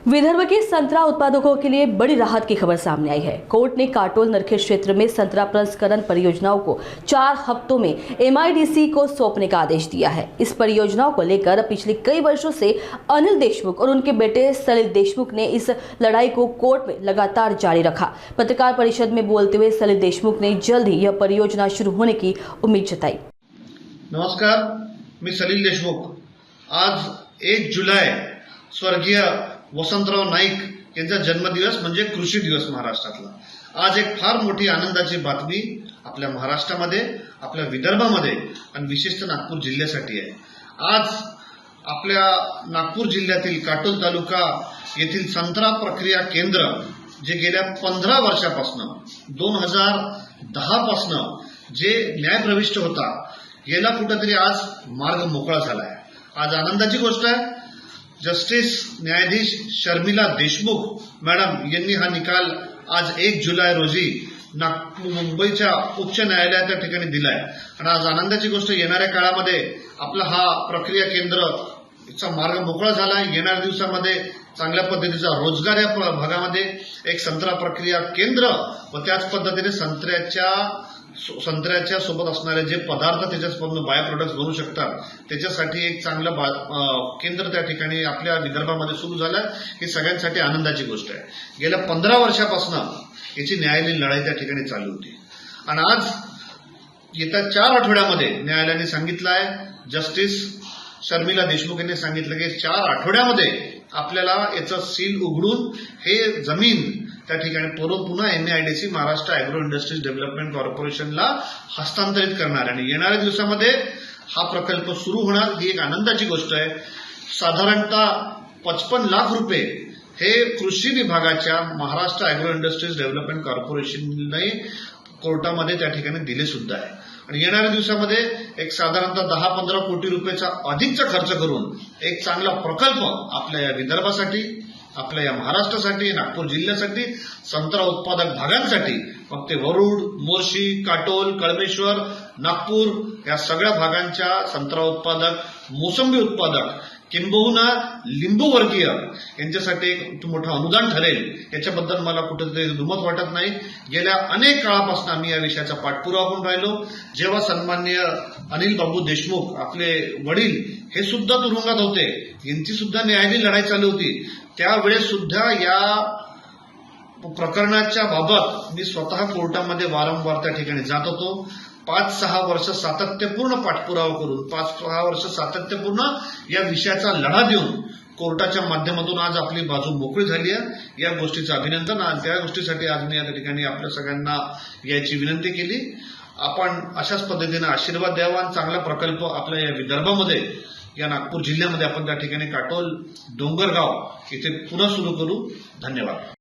विदर्भ के संतरा उत्पादकों के लिए बड़ी राहत की खबर सामने आई है। कोर्ट ने काटोल नरखेड़ क्षेत्र में संतरा प्रसंस्करण परियोजनाओं को 4 हफ्तों में एमआईडीसी को सौंपने का आदेश दिया है। इस परियोजनाओं को लेकर पिछले कई वर्षों से अनिल देशमुख और उनके बेटे सलिल देशमुख ने इस लड़ाई को कोर्ट में लगातार जारी रखा। पत्रकार परिषद में बोलते हुए सलिल देशमुख ने जल्द ही यह परियोजना शुरू होने की उम्मीद जताई। नमस्कार, मी सलिल देशमुख। आज 1 जुलै स्वर्गीय वसंतराव नाईक यांचा जन्मदिवस म्हणजे कृषी दिवस महाराष्ट्रातला। आज एक फार मोठी आनंदाची बातमी आपल्या महाराष्ट्रामध्ये, आपल्या विदर्भामध्ये आणि विशेषतः नागपूर जिल्ह्यासाठी आहे। आज आपल्या नागपूर जिल्ह्यातील काटोल तालुका येथील संत्रा प्रक्रिया केंद्र जे गेल्या 15 वर्षापासून 2010 पासून जे न्यायप्रविष्ट होता, गेला कुठेतरी आज मार्ग मोकळा झाला आहे। आज आनंदाची गोष्ट आहे, जस्टिस न्यायाधीश शर्मिला देशमुख मॅडम यांनी हा निकाल आज 1 जुलै रोजी मुंबईच्या उच्च न्यायालयात त्या ठिकाणी दिलाय। आणि आज आनंदाची गोष्ट, येणाऱ्या काळामध्ये आपला हा प्रक्रिया केंद्रचा मार्ग मोकळा झाला आहे। येणाऱ्या दिवसामध्ये चांगल्या पद्धतीचा रोजगार या भागामध्ये एक संत्रा प्रक्रिया केंद्र व त्याच पद्धतीने संत्र्याच्या सोबत असणारे जे पदार्थ त्याच्यापासून बायो प्रोडक्ट्स बनू शकतात, त्याच्यासाठी एक चांगलं केंद्र त्या ठिकाणी आपल्या विदर्भामध्ये सुरू झालं। ही सगळ्यांसाठी आनंदाची गोष्ट आहे। गेल्या 15 वर्षापासून याची न्यायालयीन लढाई त्या ठिकाणी चालू होती आणि आज येत्या 4 आठवड्यामध्ये न्यायालयाने सांगितलं आहे, जस्टिस शर्मिला देशमुख यांनी सांगितलं की 4 आठवड्यामध्ये आपल्याला याचं सील उघडून हे जमीन त्या ठिकाणी पुन्हा MIDC Maharashtra agro industries development कॉर्पोरेशनला हस्तांतरित करणार आणि येणाऱ्या दिवसामध्ये हा प्रकल्प सुरू होणार। ही एक आनंदाची गोष्ट आहे। साधारणतः 55 लाख रुपये हे कृषी विभागाच्या महाराष्ट्र ॲग्रो इंडस्ट्रीज डेव्हलपमेंट कॉर्पोरेशनने कोर्टामध्ये त्या ठिकाणी दिले सुद्धा आहे। आणि येणाऱ्या दिवसामध्ये एक साधारणतः 10-15 कोटी रुपयाचा अधिकचा खर्च करून एक चांगला प्रकल्प आपल्या या विदर्भासाठी, आपल्या या महाराष्ट्रासाठी, नागपूर जिल्ह्यासाठी, संत्रा उत्पादक भागांसाठी, मग ते वरुड, मोर्शी, काटोल, कळमेश्वर, नागपूर या सगळ्या भागांच्या संत्रा उत्पादक, मोसंबी उत्पादक, किंबहुना लिंबू वर्गीय यांच्यासाठी एक मोठं अनुदान ठरेल, याच्याबद्दल मला कुठेतरी दुमत वाटत नाही। गेल्या अनेक काळापासून आम्ही या विषयाचा पाठपुरावा करून राहिलो। जेव्हा सन्माननीय अनिल बाबू देशमुख आपले वडील हे सुद्धा तुरुंगात होते, यांची सुद्धा न्यायालयीन लढाई चालू होती, त्यावेळेस सुद्धा या प्रकरणाच्या बाबत मी स्वतः कोर्टामध्ये वारंवार त्या ठिकाणी जात होतो। 5-6 वर्ष सातत्यपूर्ण पाठपुरावा करून 5-6 वर्ष सातत्यपूर्ण या विषयाचा लढा देऊन कोर्टाच्या माध्यमातून आज आपली बाजू मोकळी झाली आहे। या गोष्टीचं अभिनंदन। आणि त्या गोष्टीसाठी आज मी या ठिकाणी आपल्या सगळ्यांना याची विनंती केली। आपण अशाच पद्धतीने आशीर्वाद द्यावा आणि चांगला प्रकल्प आपल्या या विदर्भामध्ये, या नागपूर जिल्ह्यामध्ये आपण त्या ठिकाणी काटोल डोंगरगाव इथे पुन्हा सुरू करू। धन्यवाद।